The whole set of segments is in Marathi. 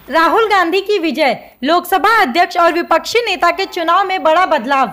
राहुल गांधी की विजय, लोकसभा अध्यक्ष और विपक्षी नेता के चुनाव में बड़ा बदलाव।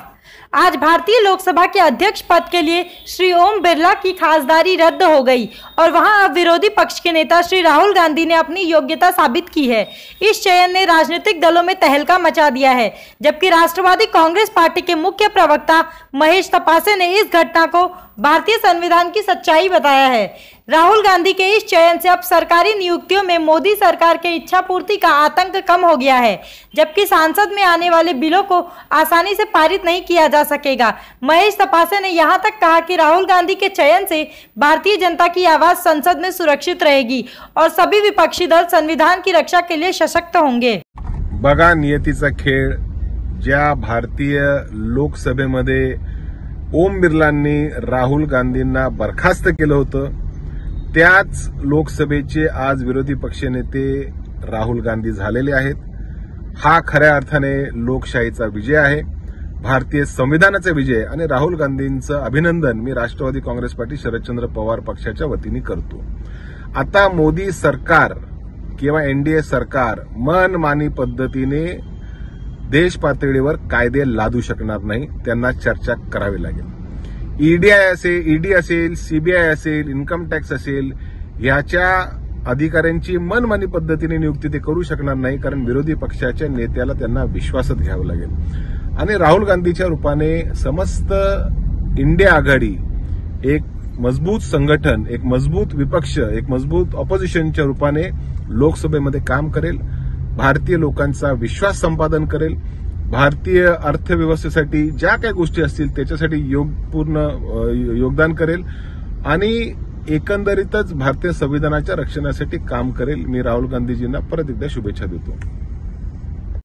आज भारतीय लोकसभा के अध्यक्ष पद के लिए श्री ओम बिरला की खासदारी रद्द हो गई और वहां अब विरोधी पक्ष के नेता श्री राहुल गांधी ने अपनी योग्यता साबित की है। इस चयन ने राजनीतिक दलों में तहलका मचा दिया है, जबकि राष्ट्रवादी कांग्रेस पार्टी के मुख्य प्रवक्ता महेश तपासे ने इस घटना को भारतीय संविधान की सच्चाई बताया है। राहुल गांधी के इस चयन से अब सरकारी नियुक्तियों में मोदी सरकार के इच्छा पूर्ति का आतंक कम हो गया है, जबकि संसद में आने वाले बिलों को आसानी से पारित नहीं किया जा सकेगा। महेश तपासे ने यहां तक कहा कि राहुल गांधी के चयन से भारतीय जनता की आवाज संसद में सुरक्षित रहेगी और सभी विपक्षी दल संविधान की रक्षा के लिए सशक्त होंगे। बघा नियतीचा खेळ, ज्या भारतीय लोकसभेमध्ये ओम बिर्लांनी राहुल गांधींना बरखास्त केलं होतं, त्याच लोकसभेचे आज विरोधी पक्षनेते राहुल गांधी झालेले आहेत। हा खऱ्या अर्थाने लोकशाहीचा विजय आहे, भारतीय संविधानाचा विजय, आणि राहुल गांधींचं अभिनंदन मी राष्ट्रवादी काँग्रेस पार्टी शरदचंद्र पवार पक्षाच्या वतीने करतो। आता मोदी सरकार किंवा एनडीए सरकार मनमानी पद्धतीने देश पातळीवर कायदे लादू शकणार नाही, त्यांना चर्चा करावी लागेल। ईडी असेल, सीबीआय असेल, इन्कम टॅक्स असेल, याच्या अधिकाऱ्यांची मनमानी पद्धतीने नियुक्ती ते करू शकणार नाही, कारण विरोधी पक्षाच्या नेत्याला त्यांना विश्वासात घ्यावं लागेल। आणि राहुल गांधीच्या रूपाने समस्त इंडिया आघाडी एक मजबूत संघटन, एक मजबूत विपक्ष, एक मजबूत ऑपोजिशनच्या रूपाने लोकसभेमध्ये काम करेल, भारतीय लोकांचा विश्वास संपादन करेल, भारतीय अर्थव्यवस्थेसाठी ज्या काही गोष्टी असतील त्याच्यासाठी पूर्ण योगदान करेल आणि एकंदरीतच भारतीय संविधानाच्या रक्षणासाठी काम करेल। मी राहुल गांधीजींना परत एकदा शुभेच्छा देतो।